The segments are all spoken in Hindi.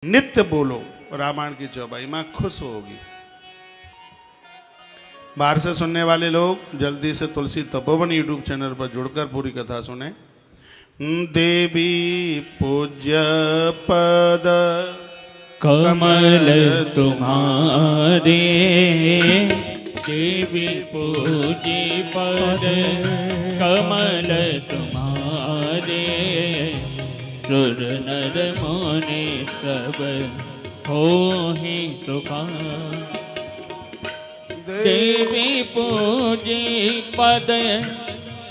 नित्य बोलो रामायण की चौपाई, मां खुश होगी। बाहर से सुनने वाले लोग जल्दी से तुलसी तपोवन यूट्यूब चैनल पर जुड़कर पूरी कथा सुने। देवी पूज्य पद कमल तुम्हारे, देवी पूजी पद कमल तुम्हारे, सुर नर मुनि सब होहि सुखा। देवी पूजी पद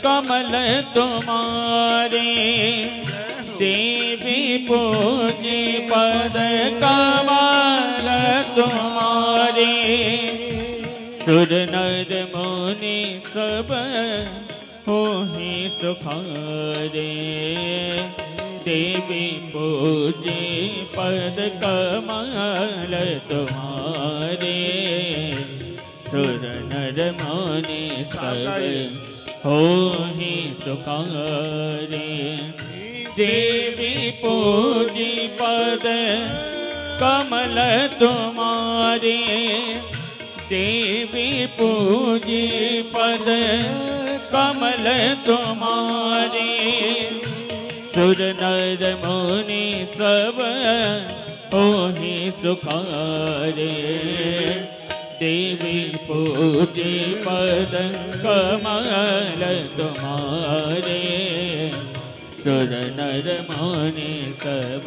कमल तुम्हारे, देवी पूजी पद कमल तुम्हारे, सुर नर मुनि सब होहि सुखारे। देवी पूजी पद कमल तुम्हारे, सुर नर मुनि सब होहि सुखारे। देवी पूजी पद कमल तुम्हारे, देवी पूजी पद कमल तुम्हारे, सुर नर मुनि सब होहि सुखारे। देवी पूजी पद कमल तुम्हारे, सुर नर मुनि सब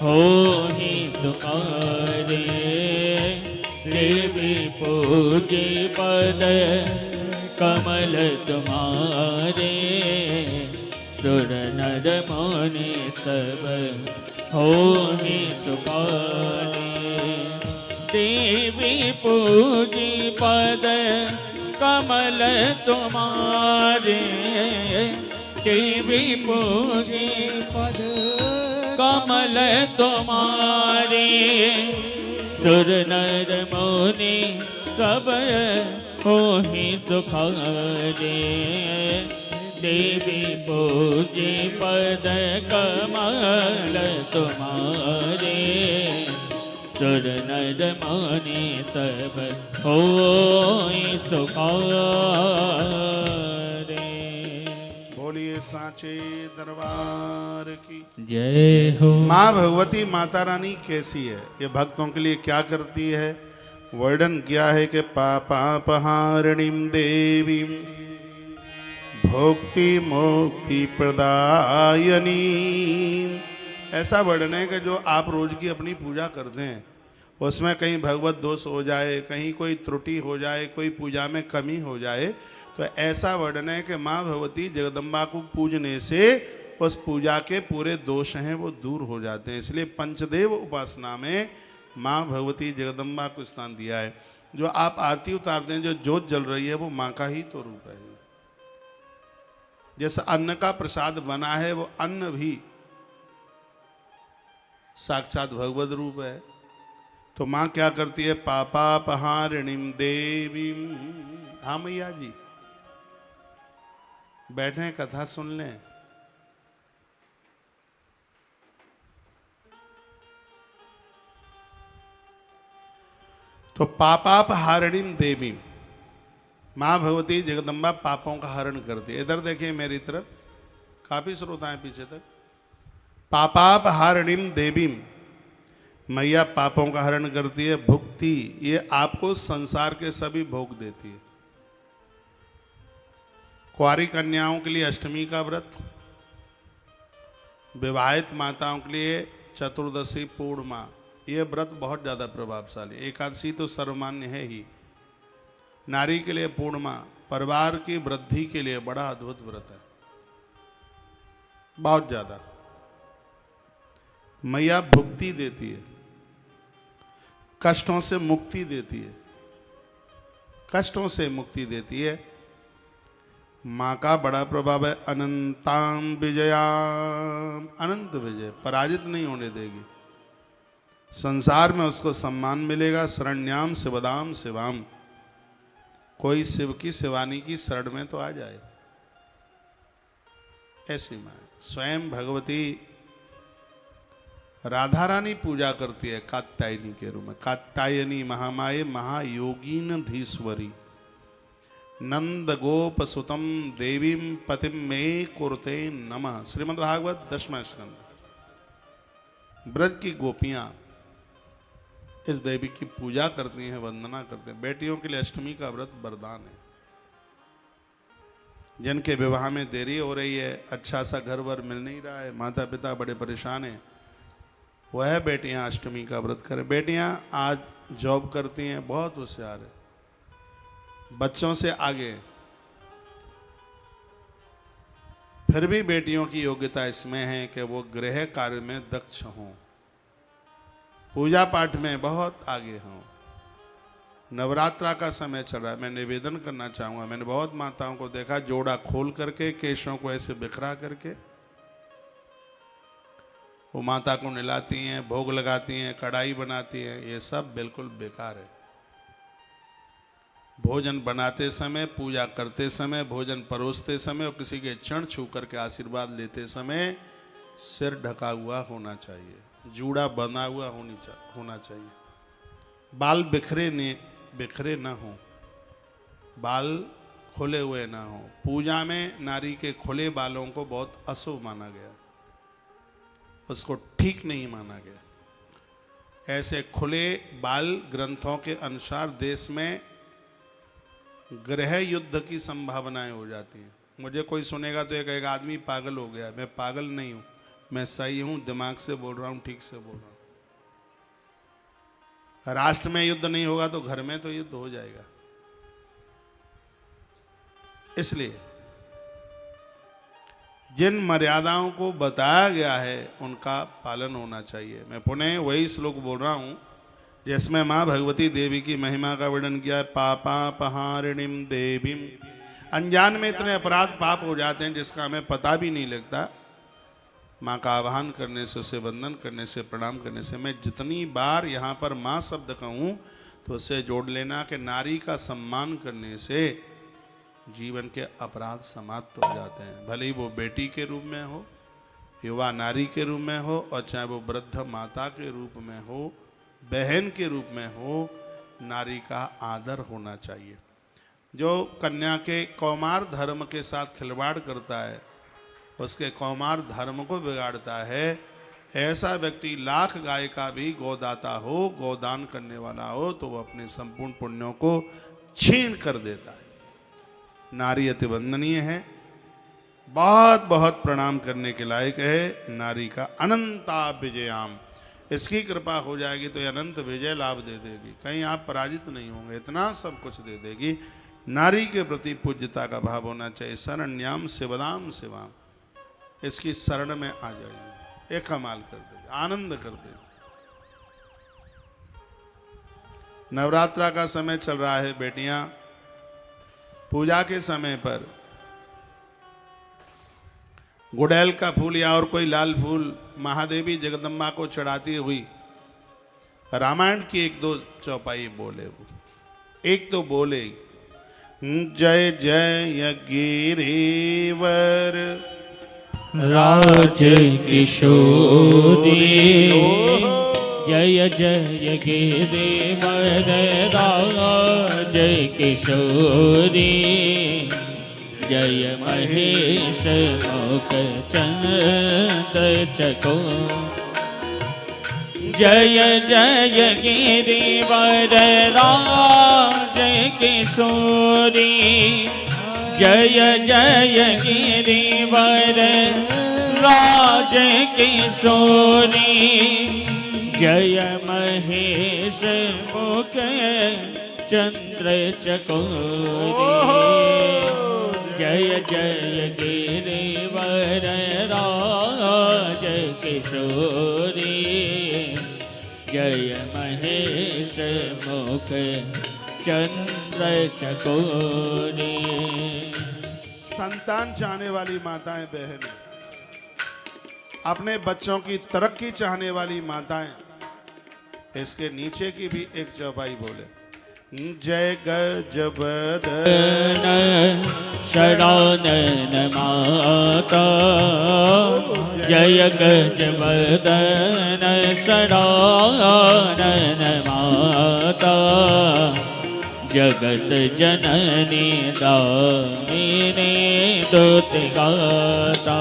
होहि सुखारे। देवी पूजी पद कमल तुम्हारे, सुर नर मुनि सब होहि सुखारे। देवी पूजी पद कमल तुम्हारे, देवी पूजी पद कमल तुम्हारे, सुर नर मुनि सब होहि सुखारे। देवी पूजी पद कमल तुम्हारे, सुर नर मुनि सब होहि सुखारे। बोलिए सांचे दरबार की जय हो। माँ भगवती माता रानी कैसी है, ये भक्तों के लिए क्या करती है, वर्णन किया है कि पापापहारिणीं देवीं भोक्ति मुक्ति प्रदायनी। ऐसा वर्णन है कि जो आप रोज की अपनी पूजा करते हैं उसमें कहीं भगवत दोष हो जाए, कहीं कोई त्रुटि हो जाए, कोई पूजा में कमी हो जाए, तो ऐसा वर्णन है कि माँ भगवती जगदम्बा को पूजने से उस पूजा के पूरे दोष हैं वो दूर हो जाते हैं। इसलिए पंचदेव उपासना में माँ भगवती जगदम्बा को स्थान दिया है। जो आप आरती उतारते हैं, जो ज्योत जल रही है, वो माँ का ही तो रूप है। जैसा अन्न का प्रसाद बना है, वो अन्न भी साक्षात भगवत रूप है। तो माँ क्या करती है, पापापहारिणीं देवीं। हाँ मैया जी, बैठे कथा सुन लें। तो पापापहारिणीं देवीं, माँ भगवती जगदम्बा पापों का हरण करती है। इधर देखिए मेरी तरफ, काफी श्रोता हैं पीछे तक। पापापहारिणीं देवीं, मैया पापों का हरण करती है। भुक्ति, ये आपको संसार के सभी भोग देती है। कुंवारी कन्याओं के लिए अष्टमी का व्रत, विवाहित माताओं के लिए चतुर्दशी पूर्णिमा, ये व्रत बहुत ज़्यादा प्रभावशाली। एकादशी तो सर्वमान्य है ही। नारी के लिए पूर्णिमा, परिवार की वृद्धि के लिए बड़ा अद्भुत व्रत है, बहुत ज़्यादा। मैया भुक्ति देती है, कष्टों से मुक्ति देती है, कष्टों से मुक्ति देती है। माँ का बड़ा प्रभाव है। अनंताम विजयाम, अनंत विजय, पराजित नहीं होने देगी। संसार में उसको सम्मान मिलेगा। शरण्याम शिवदाम शिवाम, कोई शिव की शिवानी की शरण में तो आ जाए। ऐसी माँ स्वयं भगवती राधा रानी पूजा करती है कात्यायनी के रूप में। कात्यायनी महामाये महायोगीन धीश्वरी नंद गोप सुतम देवीम पतिम में कुरते नमः। श्रीमद् भागवत 10वां स्कंद। ब्रज की गोपियां इस देवी की पूजा करती हैं, वंदना करते हैं। बेटियों के लिए अष्टमी का व्रत वरदान है। जिनके विवाह में देरी हो रही है, अच्छा सा घर वर मिल नहीं रहा है, माता पिता बड़े परेशान हैं, वह बेटियां अष्टमी का व्रत करें। बेटियां आज जॉब करती हैं, बहुत होशियार है, बच्चों से आगे, फिर भी बेटियों की योग्यता इसमें है कि वो गृह कार्य में दक्ष हों, पूजा पाठ में बहुत आगे हों। नवरात्रा का समय चल रहा है, मैं निवेदन करना चाहूँगा, मैंने बहुत माताओं को देखा जोड़ा खोल करके केशों को ऐसे बिखरा करके वो माता को नहलाती हैं, भोग लगाती हैं, कढ़ाई बनाती हैं। ये सब बिल्कुल बेकार है। भोजन बनाते समय, पूजा करते समय, भोजन परोसते समय और किसी के चरण छू करके आशीर्वाद लेते समय सिर ढका हुआ होना चाहिए, जूड़ा बंधा हुआ होना चाहिए, बाल बिखरे ना हो, बाल खुले हुए ना हो। पूजा में नारी के खुले बालों को बहुत अशुभ माना गया, उसको ठीक नहीं माना गया। ऐसे खुले बाल ग्रंथों के अनुसार देश में गृह युद्ध की संभावनाएं हो जाती हैं। मुझे कोई सुनेगा तो एक आदमी पागल हो गया। मैं पागल नहीं हूं, मैं सही हूं, दिमाग से बोल रहा हूं, ठीक से बोल रहा हूं। राष्ट्र में युद्ध नहीं होगा तो घर में तो युद्ध हो जाएगा। इसलिए जिन मर्यादाओं को बताया गया है उनका पालन होना चाहिए। मैं पुनः वही श्लोक बोल रहा हूं जिसमें माँ भगवती देवी की महिमा का वर्णन किया है। पापापहारिणीम देवीम। अनजान में इतने अपराध पाप हो जाते हैं जिसका हमें पता भी नहीं लगता। माँ का आवाहन करने से, उसे वंदन करने से, प्रणाम करने से, मैं जितनी बार यहाँ पर माँ शब्द कहूँ तो उससे जोड़ लेना कि नारी का सम्मान करने से जीवन के अपराध समाप्त हो जाते हैं। भले ही वो बेटी के रूप में हो, युवा नारी के रूप में हो, और चाहे वो वृद्ध माता के रूप में हो, बहन के रूप में हो, नारी का आदर होना चाहिए। जो कन्या के कौमार धर्म के साथ खिलवाड़ करता है, उसके कौमार धर्म को बिगाड़ता है। ऐसा व्यक्ति लाख गाय का भी गोदाता हो, गोदान करने वाला हो, तो वह अपने संपूर्ण पुण्यों को छीन कर देता है। नारी अति वंदनीय है, बहुत बहुत प्रणाम करने के लायक है। नारी का अनंता विजयाम, इसकी कृपा हो जाएगी तो ये अनंत विजय लाभ दे देगी, कहीं आप पराजित नहीं होंगे, इतना सब कुछ दे देगी। नारी के प्रति पूज्यता का भाव होना चाहिए। शरण्याम शिवदाम शिवाम, इसकी शरण में आ जाइए, एक कमाल कर देगी, आनंद कर देगी। नवरात्रा का समय चल रहा है। बेटियां पूजा के समय पर गुड़ैल का फूल या और कोई लाल फूल महादेवी जगदम्बा को चढ़ाती हुई रामायण की 1-2 चौपाई बोले। वो एक तो बोले, जय जय गिरिवर राज किशोरी, जय जय गिरिवर राज किशोरी, जय महेश मुख चंद्र चकोर। जय जय गिरिवर राज किशोरी, जय जय गिरिवर राज किशोरी, जय महेश मुख चंद्र चकोरी। जय जय गिरिवर राज किशोरी, जय महेश मुख चंद्र चकोरी। संतान चाहने वाली माताएं बहनें, अपने बच्चों की तरक्की चाहने वाली माताएं, इसके नीचे की भी एक चौपाई बोले। जय गजबदन शरणानन माता जय गजबदन शरणानन माता जगत जननी दामिनी दुति गाता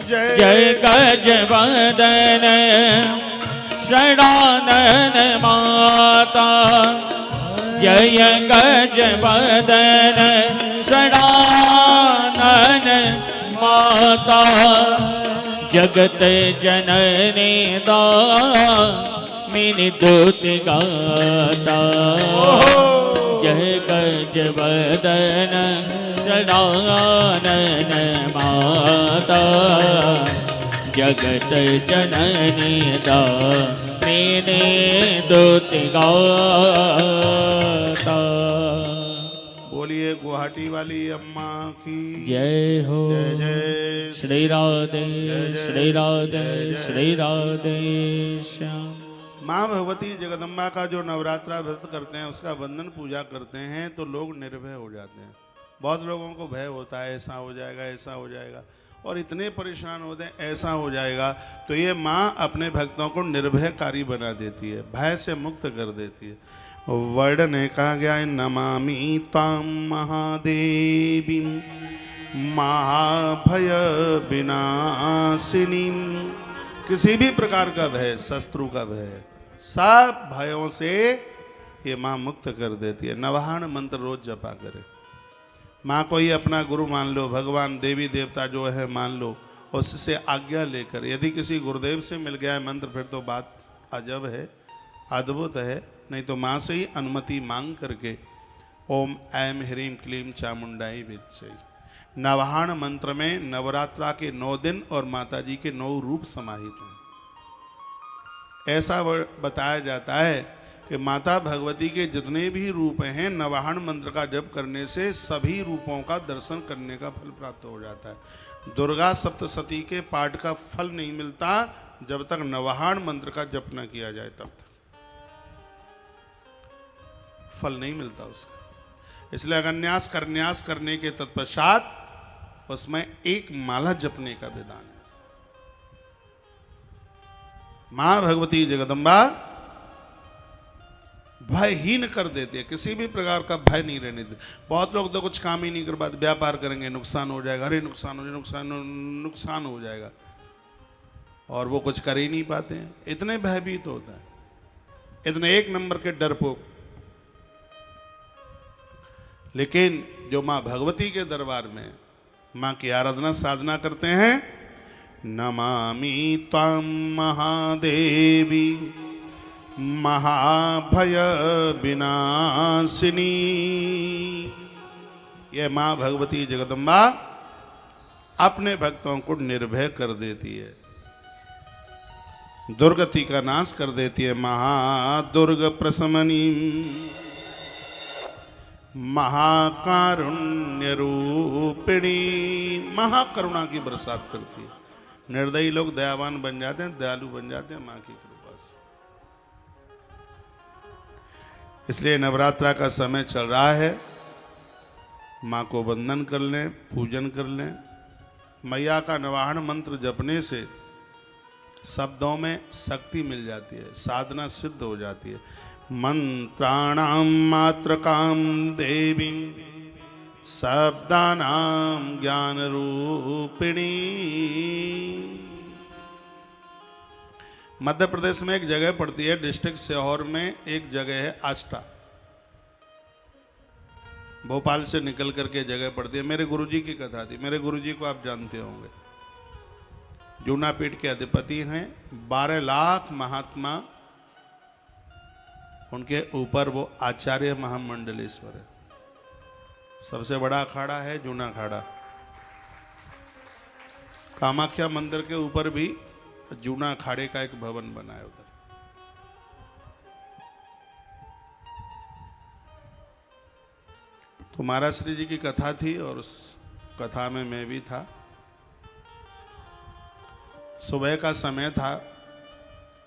जय गजबदन शरणानन माता जय गजबदन शरणानन माता जगत जननी दामिनी दुति गाता जय गजबदन शरणानन माता जगत जननी दामिनी दुति गाता। बोलिए गुवाहाटी वाली अम्मा की जय हो। जय जय श्री राधे श्री राधे श्री राधे श्याम। माँ भगवती जगदम्बा का जो नवरात्रा व्रत करते हैं, उसका बंधन पूजा करते हैं, तो लोग निर्भय हो जाते हैं। बहुत लोगों को भय होता है, ऐसा हो जाएगा, ऐसा हो जाएगा, और इतने परेशान होते हैं ऐसा हो जाएगा। तो ये माँ अपने भक्तों को निर्भयकारी बना देती है, भय से मुक्त कर देती है। वर्णन कहा गया है, नमामि ताम महादेवी महाभय विनाशिनी। किसी भी प्रकार का भय, शत्रु का भय, सब भयों से ये माँ मुक्त कर देती है। नवाहन मंत्र रोज जपा करे। माँ को ही अपना गुरु मान लो, भगवान देवी देवता जो है मान लो, उससे आज्ञा लेकर। यदि किसी गुरुदेव से मिल गया है मंत्र, फिर तो बात अजब है, अद्भुत है। नहीं तो माँ से ही अनुमति मांग करके ओम ऐम ह्रीम क्लीम चामुंडाई विद्महे। नवाहन मंत्र में नवरात्रा के 9 दिन और माता जी के 9 रूप समाहित हैं। ऐसा बताया जाता है कि माता भगवती के जितने भी रूप हैं, नवाहन मंत्र का जप करने से सभी रूपों का दर्शन करने का फल प्राप्त हो जाता है। दुर्गा सप्तशती के पाठ का फल नहीं मिलता जब तक नवाहन मंत्र का जप न किया जाए, तब तक फल नहीं मिलता उसका। इसलिए अगन्यास करन्यास करने के तत्पश्चात उसमें एक माला जपने का विधान है। मां भगवती जगदम्बा भयहीन कर देती है, किसी भी प्रकार का भय नहीं रहने देती। बहुत लोग तो कुछ काम ही नहीं कर पाते, व्यापार करेंगे नुकसान हो जाएगा, अरे नुकसान हो जाएगा, नुकसान हो जाएगा, और वो कुछ कर ही नहीं पाते हैं। इतने भयभीत होता है, इतने एक नंबर के डरपोक। लेकिन जो माँ भगवती के दरबार में माँ की आराधना साधना करते हैं, नमामि त्वां महादेवी महाभय विनाशिनी। यह माँ भगवती जगदम्बा अपने भक्तों को निर्भय कर देती है, दुर्गति का नाश कर देती है। महादुर्ग प्रशमनी महाकारुण्य रूपिणी, महाकरुणा की बरसात करती है। निर्दयी लोग दयावान बन जाते हैं, दयालु बन जाते हैं माँ की कृपा से। इसलिए नवरात्रा का समय चल रहा है, माँ को वंदन कर लें, पूजन कर लें। मैया का नवाहन मंत्र जपने से शब्दों में शक्ति मिल जाती है, साधना सिद्ध हो जाती है। मंत्राणाम मात्रकाम देवी शब्दानाम ज्ञान रूपिणी। मध्य प्रदेश में एक जगह पड़ती है, डिस्ट्रिक्ट सीहोर में एक जगह है आष्टा, भोपाल से निकल करके जगह पड़ती है। मेरे गुरुजी की कथा थी। मेरे गुरुजी को आप जानते होंगे, जूना पीठ के अधिपति हैं। 12 लाख महात्मा उनके ऊपर वो आचार्य महामंडलेश्वर है। सबसे बड़ा अखाड़ा है जूना अखाड़ा। कामाख्या मंदिर के ऊपर भी जूना अखाड़े का एक भवन बना है उधर। तो महाराज श्री जी की कथा थी और उस कथा में मैं भी था। सुबह का समय था।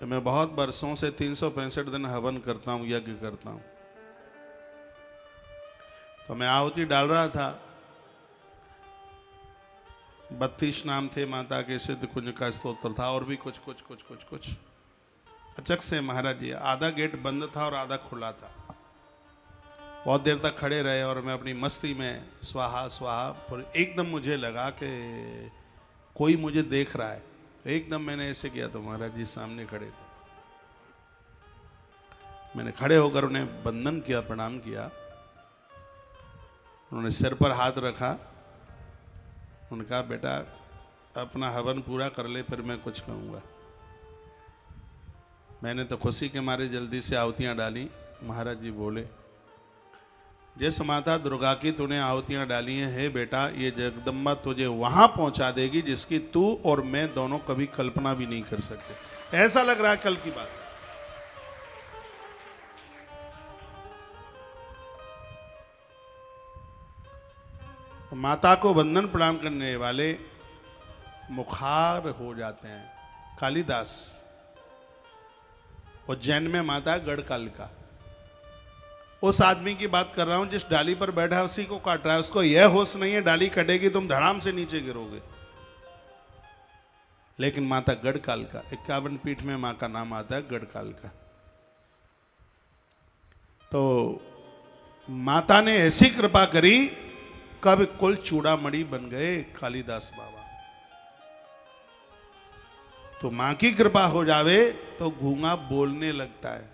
मैं बहुत वर्षों से 365 दिन हवन करता हूँ, यज्ञ करता हूँ। तो मैं आहुति डाल रहा था। 32 नाम थे माता के, सिद्ध कुंज का स्तोत्र था और भी कुछ। अचक से महाराज जी, आधा गेट बंद था और आधा खुला था। बहुत देर तक खड़े रहे और मैं अपनी मस्ती में स्वाहा स्वाहा, पर एकदम मुझे लगा कि कोई मुझे देख रहा है। तो एकदम मैंने ऐसे किया तो महाराज जी सामने खड़े थे। मैंने खड़े होकर उन्हें वंदन किया, प्रणाम किया। उन्होंने सिर पर हाथ रखा। उन्होंने कहा, बेटा अपना हवन पूरा कर ले, फिर मैं कुछ कहूँगा। मैंने तो खुशी के मारे जल्दी से आहुतियाँ डाली। महाराज जी बोले, जिस माता दुर्गा की तूने आहुतियाँ डाली हैं, हे बेटा, ये जगदम्बा तुझे वहाँ पहुँचा देगी जिसकी तू और मैं दोनों कभी कल्पना भी नहीं कर सकते। ऐसा लग रहा है कल की बात। माता को वंदन प्रणाम करने वाले मुखार हो जाते हैं। कालिदास, उज्जैन में माता गढ़कालिका, उस आदमी की बात कर रहा हूं जिस डाली पर बैठा है उसी को काट रहा है। उसको यह होश नहीं है डाली कटेगी तुम धड़ाम से नीचे गिरोगे। लेकिन माता गढ़कालिका, 51 पीठ में मां का नाम आता है गढ़कालिका। तो माता ने ऐसी कृपा करी, कब कुल चूड़ामणि बन गए कालिदास बाबा। तो मां की कृपा हो जावे तो गूंगा बोलने लगता है।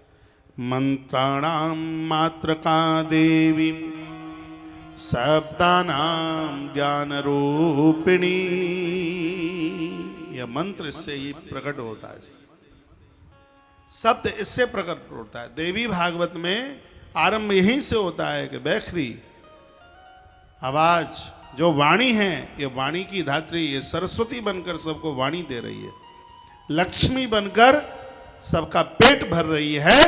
मंत्राणाम मात्र का देवी शब्दानाम ज्ञान रूपिणी। यह मंत्र इससे ही प्रकट होता है, शब्द इससे प्रकट होता है। देवी भागवत में आरंभ यहीं से होता है कि बैखरी आवाज जो वाणी है, ये वाणी की धात्री, ये सरस्वती बनकर सबको वाणी दे रही है, लक्ष्मी बनकर सबका पेट भर रही है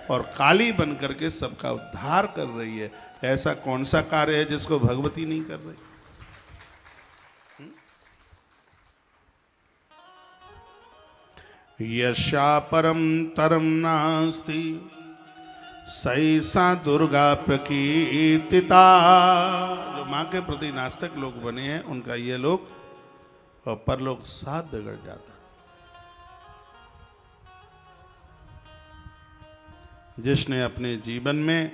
और काली बनकर के सबका उद्धार कर रही है। ऐसा कौन सा कार्य है जिसको भगवती नहीं कर रही? यशा परम तरम नास्ति सैसा दुर्गा प्रकीर्तिता। जो मां के प्रति नास्तिक लोग बने हैं उनका ये लोग और परलोक साथ बिगड़ जाता है। जिसने अपने जीवन में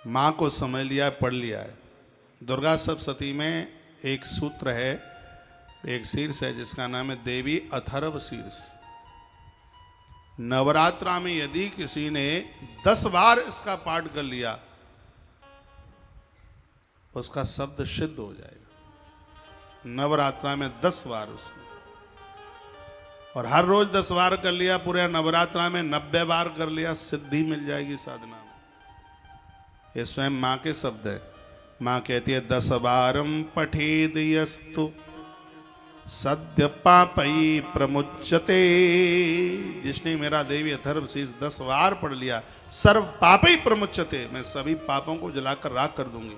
मां को समझ लिया, पढ़ लिया है। दुर्गा सप्तशती में एक सूत्र है, एक शीर्ष है जिसका नाम है देवी अथर्व शीर्ष। नवरात्रा में यदि किसी ने 10 बार इसका पाठ कर लिया उसका शब्द सिद्ध हो जाएगा। नवरात्रा में 10 बार उसने, और हर रोज 10 बार कर लिया, पूरे नवरात्रा में 90 बार कर लिया, सिद्धि मिल जाएगी साधना में। ये स्वयं मां के शब्द है। मां कहती है 10 बारम पठेद यस्तु सद्य पापई प्रमुच्यते। जिसने मेरा देवी अथर्व शीर्ष 10 बार पढ़ लिया, सर्व पापई प्रमुच्यते, मैं सभी पापों को जलाकर राख कर दूंगी,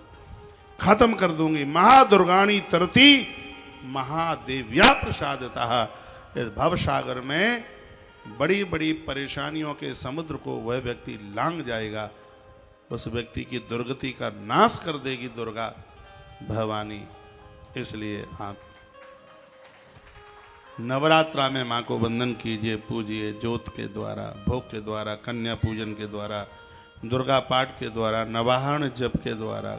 खत्म कर दूंगी। महादुर्गाणी तरती महादेव्या प्रसादतः। इस भव सागर में बड़ी बड़ी परेशानियों के समुद्र को वह व्यक्ति लांग जाएगा। उस व्यक्ति की दुर्गति का नाश कर देगी दुर्गा भवानी। इसलिए आप नवरात्रा में मां को वंदन कीजिए, पूजिए, ज्योत के द्वारा, भोग के द्वारा, कन्या पूजन के द्वारा, दुर्गा पाठ के द्वारा, नवाहन जप के द्वारा,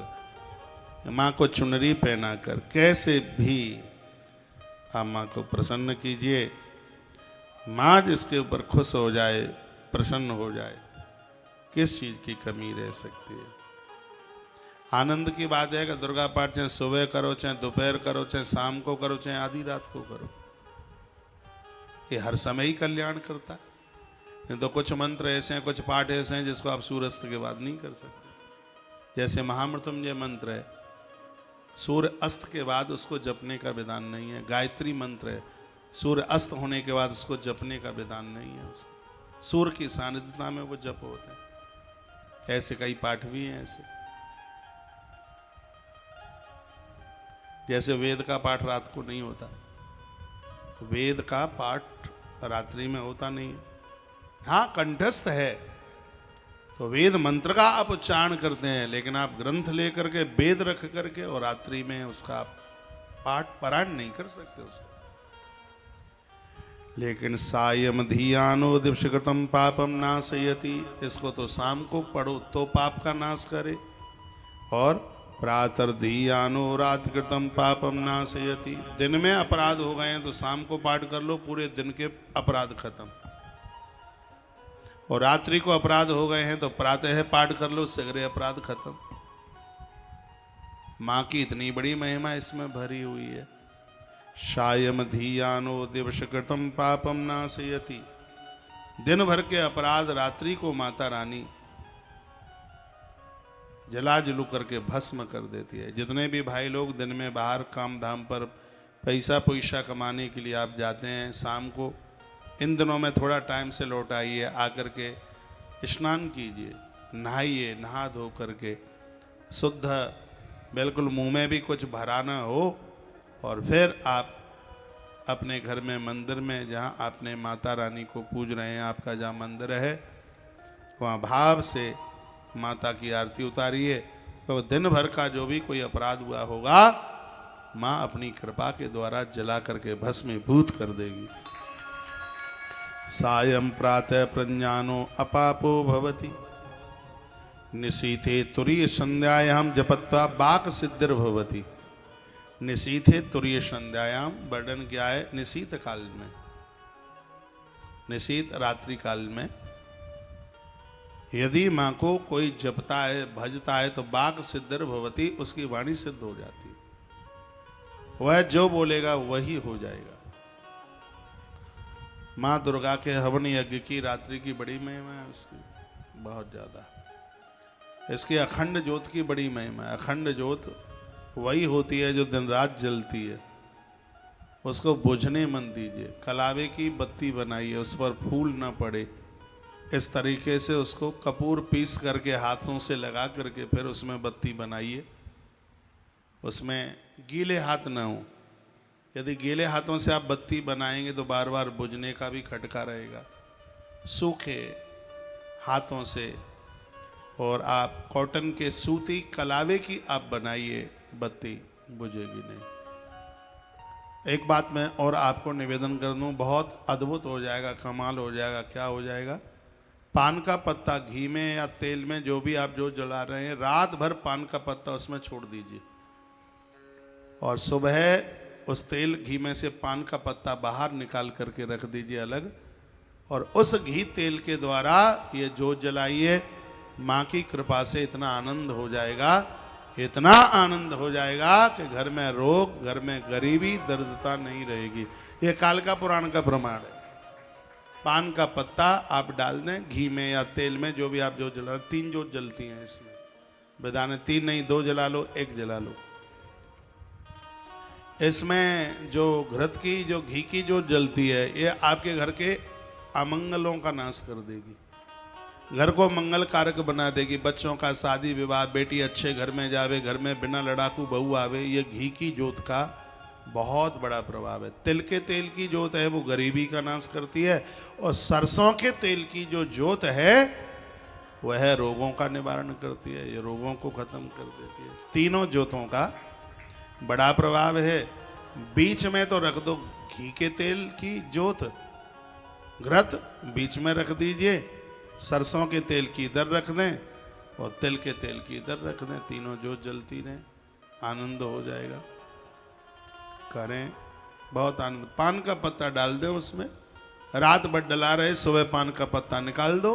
मां को चुनरी पहनाकर कैसे भी आप मां को प्रसन्न कीजिए। मां जिसके ऊपर खुश हो जाए, प्रसन्न हो जाए, किस चीज की कमी रह सकती है? आनंद की बात है कि दुर्गा पाठ चाहे सुबह करो, चाहे दोपहर करो, चाहे शाम को करो, चाहे आधी रात को करो, ये हर समय ही कल्याण करता है। नहीं तो कुछ मंत्र ऐसे हैं, कुछ पाठ ऐसे हैं जिसको आप सूर्यास्त के बाद नहीं कर सकते। जैसे महामृत्युंजय मंत्र है, सूर्य अस्त के बाद उसको जपने का विधान नहीं है। गायत्री मंत्र है, सूर्य अस्त होने के बाद उसको जपने का विधान नहीं है। उसको सूर्य की सानिध्यता में वो जप होता है। ऐसे कई पाठ भी हैं ऐसे। जैसे वेद का पाठ रात को नहीं होता, वेद का पाठ रात्रि में होता नहीं है। हाँ, कंठस्थ है तो तो वेद मंत्र का आप उच्चारण करते हैं, लेकिन आप ग्रंथ लेकर के वेद रख करके और रात्रि में उसका आप पाठ पारायण नहीं कर सकते उसको। लेकिन सायं धियानो दिवसकृतम पापम नाशयति, इसको तो शाम को पढ़ो तो पाप का नाश करे। और प्रातः धियानो रात्रिकृतम पापम नाशयति, दिन में अपराध हो गए हैं तो शाम को पाठ कर लो, पूरे दिन के अपराध खत्म। और रात्रि को अपराध हो गए हैं तो प्रातः पाठ कर लो, सगरे अपराध खत्म। माँ की इतनी बड़ी महिमा इसमें भरी हुई है। सायं धियानो दिवसकृतम पापम नाशयति, दिन भर के अपराध रात्रि को माता रानी जला जलू करके भस्म कर देती है। जितने भी भाई लोग दिन में बाहर काम धाम पर पैसा कमाने के लिए आप जाते हैं, शाम को इन दिनों में थोड़ा टाइम से लौट आइए, आकर के स्नान कीजिए, नहाइए, नहा धो करके शुद्ध, बिल्कुल मुंह में भी कुछ भरा ना हो, और फिर आप अपने घर में मंदिर में जहाँ आपने माता रानी को पूज रहे हैं, आपका जहाँ मंदिर है वहाँ भाव से माता की आरती उतारिए। तो दिन भर का जो भी कोई अपराध हुआ होगा माँ अपनी कृपा के द्वारा जला करके भस्मीभूत कर देगी। सायं प्रातः प्रज्ञानो अपापो भवति, निशीथे तुरीय संध्यायाम जपत्वा बाक सिद्धिर भवति। निशीथे तुरीय संध्यायाम, वर्णन क्या है? निशीत काल में, निशीत रात्रि काल में यदि माँ को कोई जपता है, भजता है, तो बाक सिद्धिर भवति, उसकी वाणी सिद्ध हो जाती है। वह जो बोलेगा वही हो जाएगा। माँ दुर्गा के हवन यज्ञ की रात्रि की बड़ी महिमा है उसकी, बहुत ज़्यादा। इसकी अखंड ज्योत की बड़ी महिमा है। अखंड ज्योत वही होती है जो दिन रात जलती है, उसको बुझने मन दीजिए। कलावे की बत्ती बनाइए, उस पर फूल न पड़े, इस तरीके से उसको कपूर पीस करके हाथों से लगा करके फिर उसमें बत्ती बनाइए। उसमें गीले हाथ न हो। यदि गीले हाथों से आप बत्ती बनाएंगे तो बार बार बुझने का भी खटका रहेगा। सूखे हाथों से, और आप कॉटन के सूती कलावे की आप बनाइए, बत्ती बुझेगी नहीं। एक बात मैं और आपको निवेदन कर दूं, बहुत अद्भुत हो जाएगा, कमाल हो जाएगा। क्या हो जाएगा? पान का पत्ता घी में या तेल में, जो भी आप जो जला रहे हैं, रात भर पान का पत्ता उसमें छोड़ दीजिए, और सुबह उस तेल घी में से पान का पत्ता बाहर निकाल करके रख दीजिए अलग, और उस घी तेल के द्वारा ये जोत जलाइए। माँ की कृपा से इतना आनंद हो जाएगा, इतना आनंद हो जाएगा कि घर में रोग, घर में गरीबी, दरिद्रता नहीं रहेगी। ये कालिका पुराण का प्रमाण है। पान का पत्ता आप डाल दें घी में या तेल में, जो भी आप जो जला, 3 जोत जलती हैं इसमें। बेदाने 3 नहीं, 2 जला लो, 1 जला लो। इसमें जो घृत की, जो घी की जो जलती है, ये आपके घर के अमंगलों का नाश कर देगी, घर को मंगल कारक बना देगी। बच्चों का शादी विवाह, बेटी अच्छे घर में जावे, घर में बिना लड़ाकू बहू आवे, ये घी की जोत का बहुत बड़ा प्रभाव है। तिल के तेल की जोत है वो गरीबी का नाश करती है, और सरसों के तेल की जो जोत है वह रोगों का निवारण करती है, ये रोगों को खत्म कर देती है। तीनों जोतों का बड़ा प्रभाव है। बीच में तो रख दो घी के तेल की जोत, घृत बीच में रख दीजिए, सरसों के तेल की इधर रख दें और तिल के तेल की इधर रख दें, तीनों जोत जलती रहें, आनंद हो जाएगा। करें, बहुत आनंद। पान का पत्ता डाल दो उसमें, रात भर डला रहे, सुबह पान का पत्ता निकाल दो,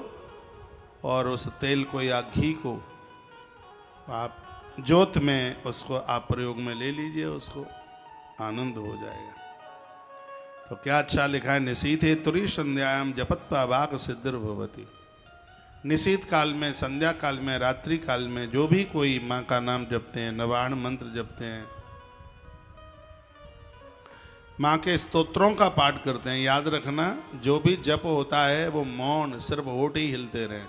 और उस तेल को या घी को आप जोत में उसको आप प्रयोग में ले लीजिए, उसको आनंद हो जाएगा। तो क्या अच्छा लिखा है? निशीथे तुरी संध्यायाम जपत्वा वाक सिद्धिर भवति। निशीत काल में, संध्या काल में, रात्रि काल में जो भी कोई माँ का नाम जपते हैं, नवाण मंत्र जपते हैं, माँ के स्तोत्रों का पाठ करते हैं, याद रखना जो भी जप होता है वो मौन, सिर्फ होठ ही हिलते रहे।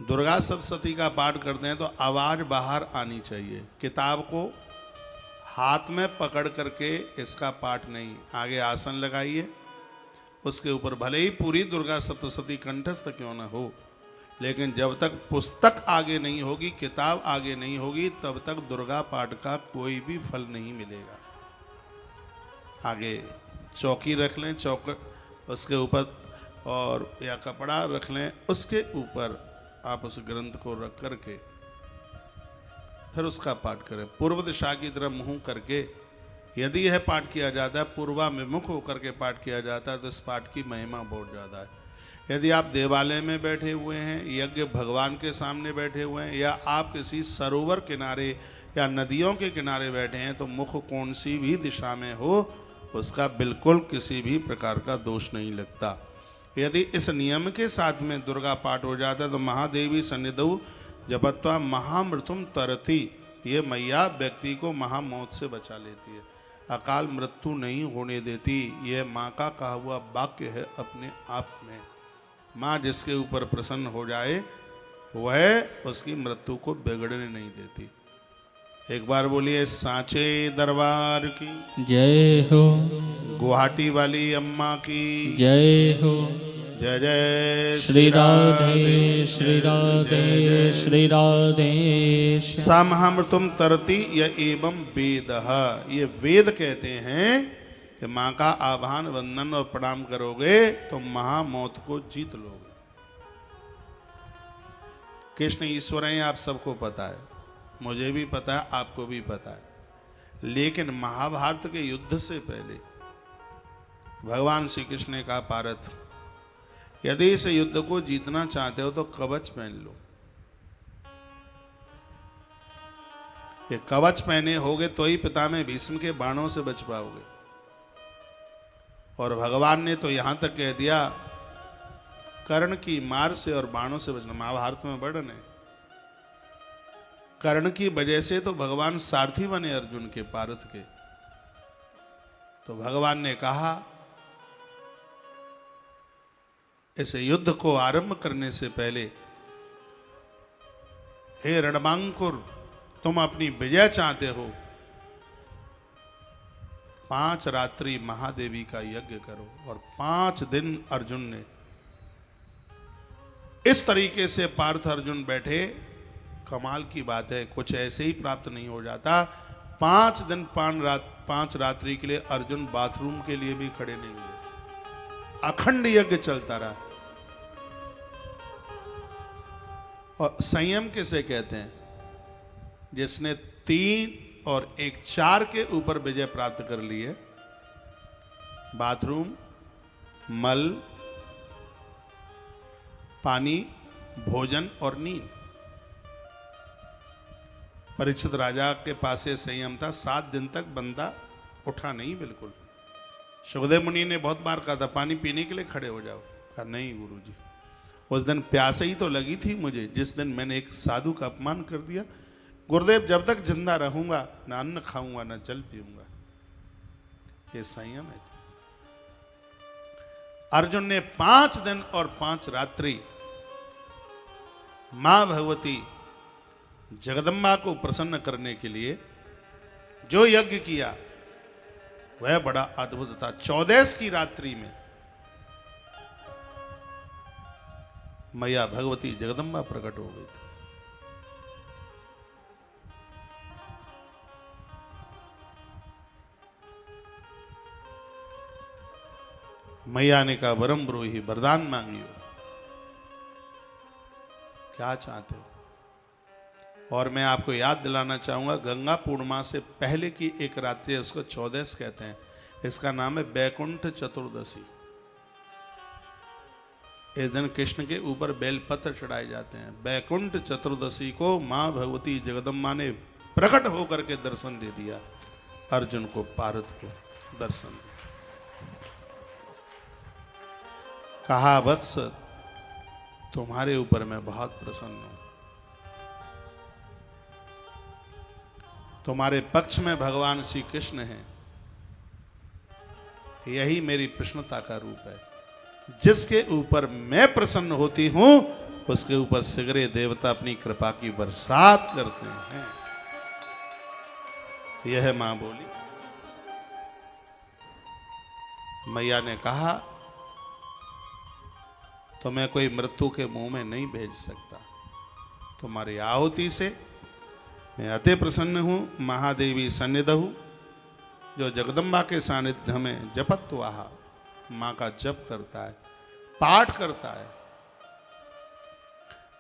दुर्गा सप्तशती का पाठ करते हैं तो आवाज बाहर आनी चाहिए। किताब को हाथ में पकड़ करके इसका पाठ नहीं, आगे आसन लगाइए, उसके ऊपर भले ही पूरी दुर्गा सप्तशती कंठस्थ क्यों ना हो, लेकिन जब तक पुस्तक आगे नहीं होगी, किताब आगे नहीं होगी, तब तक दुर्गा पाठ का कोई भी फल नहीं मिलेगा। आगे चौकी रख लें, चौक उसके ऊपर, और या कपड़ा रख लें, उसके ऊपर आप उस ग्रंथ को रख करके फिर उसका पाठ करें। पूर्व दिशा की तरफ मुंह करके यदि यह पाठ किया जाता है, पूर्वाभिमुख होकर के पाठ किया जाता है, तो इस पाठ की महिमा बहुत ज़्यादा है। यदि आप देवालय में बैठे हुए हैं, यज्ञ भगवान के सामने बैठे हुए हैं, या आप किसी सरोवर किनारे या नदियों के किनारे बैठे हैं, तो मुख कौन सी भी दिशा में हो, उसका बिल्कुल किसी भी प्रकार का दोष नहीं लगता। यदि इस नियम के साथ में दुर्गा पाठ हो जाता है, तो महादेवी सन्निधौ जपत्वा महामृत्युम तरती, ये मैया व्यक्ति को महामौत से बचा लेती है, अकाल मृत्यु नहीं होने देती। यह माँ का कहा हुआ वाक्य है अपने आप में। माँ जिसके ऊपर प्रसन्न हो जाए वह उसकी मृत्यु को बिगड़ने नहीं देती। एक बार बोलिए सांचे दरबार की जय हो, गुवाहाटी वाली अम्मा की जय हो। जय जय श्री राधे श्री राधे श्री राधे श्याम। सामहामृतुम तरती य एवं वेदः, ये वेद कहते हैं कि माँ का आभान वंदन और प्रणाम करोगे तो महामौत को जीत लोगे। कृष्ण ईश्वर हैं, आप सबको पता है, मुझे भी पता है, आपको भी पता है। लेकिन महाभारत के युद्ध से पहले भगवान श्री कृष्ण ने कहा, पार्थ यदि इस युद्ध को जीतना चाहते हो तो कवच पहन लो। ये कवच पहने होगे तो ही पितामह भीष्म के बाणों से बच पाओगे। और भगवान ने तो यहां तक कह दिया, कर्ण की मार से और बाणों से बचना। महाभारत में वर्णन है, कर्ण की वजह से तो भगवान सारथी बने अर्जुन के, पार्थ के। तो भगवान ने कहा, इस युद्ध को आरंभ करने से पहले हे रणबांकुर, तुम अपनी विजय चाहते हो, 5 रात्रि महादेवी का यज्ञ करो। और 5 दिन अर्जुन ने इस तरीके से पार्थ अर्जुन बैठे। कमाल की बात है, कुछ ऐसे ही प्राप्त नहीं हो जाता। 5 दिन 5 रात्रि के लिए अर्जुन बाथरूम के लिए भी खड़े नहीं हुए, अखंड यज्ञ चलता रहा। और संयम किसे कहते हैं? जिसने 3 और 1 4 के ऊपर विजय प्राप्त कर ली है। बाथरूम, मल, पानी, भोजन और नींद। परीक्षित राजा के पास ये संयम था, 7 दिन तक बंदा उठा नहीं बिल्कुल। सुखदेव मुनि ने बहुत बार कहा था पानी पीने के लिए खड़े हो जाओ, कहा नहीं गुरुजी, उस दिन प्यास ही तो लगी थी मुझे, जिस दिन मैंने एक साधु का अपमान कर दिया। गुरुदेव जब तक जिंदा रहूंगा न अन्न खाऊंगा न जल पीऊंगा। ये संयम है। अर्जुन ने 5 दिन और 5 रात्रि मां भगवती जगदम्बा को प्रसन्न करने के लिए जो यज्ञ किया वह बड़ा अद्भुत था। 14 की रात्रि में मैया भगवती जगदम्बा प्रकट हो गई थी। मैया ने कहा वरम ब्रूहि, वरदान मांगियो, क्या चाहते हो? और मैं आपको याद दिलाना चाहूंगा, गंगा पूर्णिमा से पहले की एक रात्रि है, उसको 14 कहते हैं। इसका नाम है बैकुंठ चतुर्दशी। इस दिन कृष्ण के ऊपर बेलपत्र चढ़ाए जाते हैं। बैकुंठ चतुर्दशी को मां भगवती जगदम्बा ने प्रकट होकर के दर्शन दे दिया अर्जुन को, पार्थ को दर्शन दिया। कहा वत्स तुम्हारे ऊपर मैं बहुत प्रसन्न हूं, तुम्हारे पक्ष में भगवान श्री कृष्ण हैं, यही मेरी प्रसन्नता का रूप है। जिसके ऊपर मैं प्रसन्न होती हूं उसके ऊपर शीघ्र देवता अपनी कृपा की बरसात करते हैं। यह मां बोली। मैया ने कहा तो मैं कोई मृत्यु के मुंह में नहीं भेज सकता। तुम्हारी आहुति से मैं अति प्रसन्न हूँ। महादेवी सन्निधहु, जो जगदम्बा के सानिध्य में जपत्वाहा, माँ का जप करता है, पाठ करता है।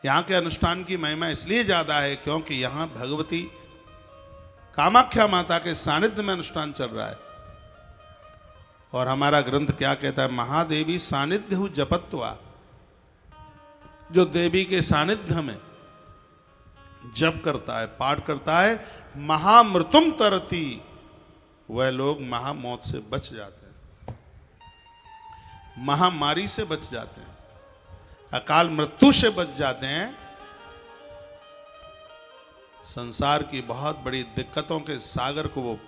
यहाँ के अनुष्ठान की महिमा इसलिए ज्यादा है क्योंकि यहाँ भगवती कामाख्या माता के सानिध्य में अनुष्ठान चल रहा है। और हमारा ग्रंथ क्या कहता है? महादेवी सानिध्य जपत्वा, जो देवी के सानिध्य में जप करता है, पाठ करता है, महामृत्युम तरती, वह लोग महामौत से बच जाते हैं, महामारी से बच जाते हैं, अकाल मृत्यु से बच जाते हैं। संसार की बहुत बड़ी दिक्कतों के सागर को वो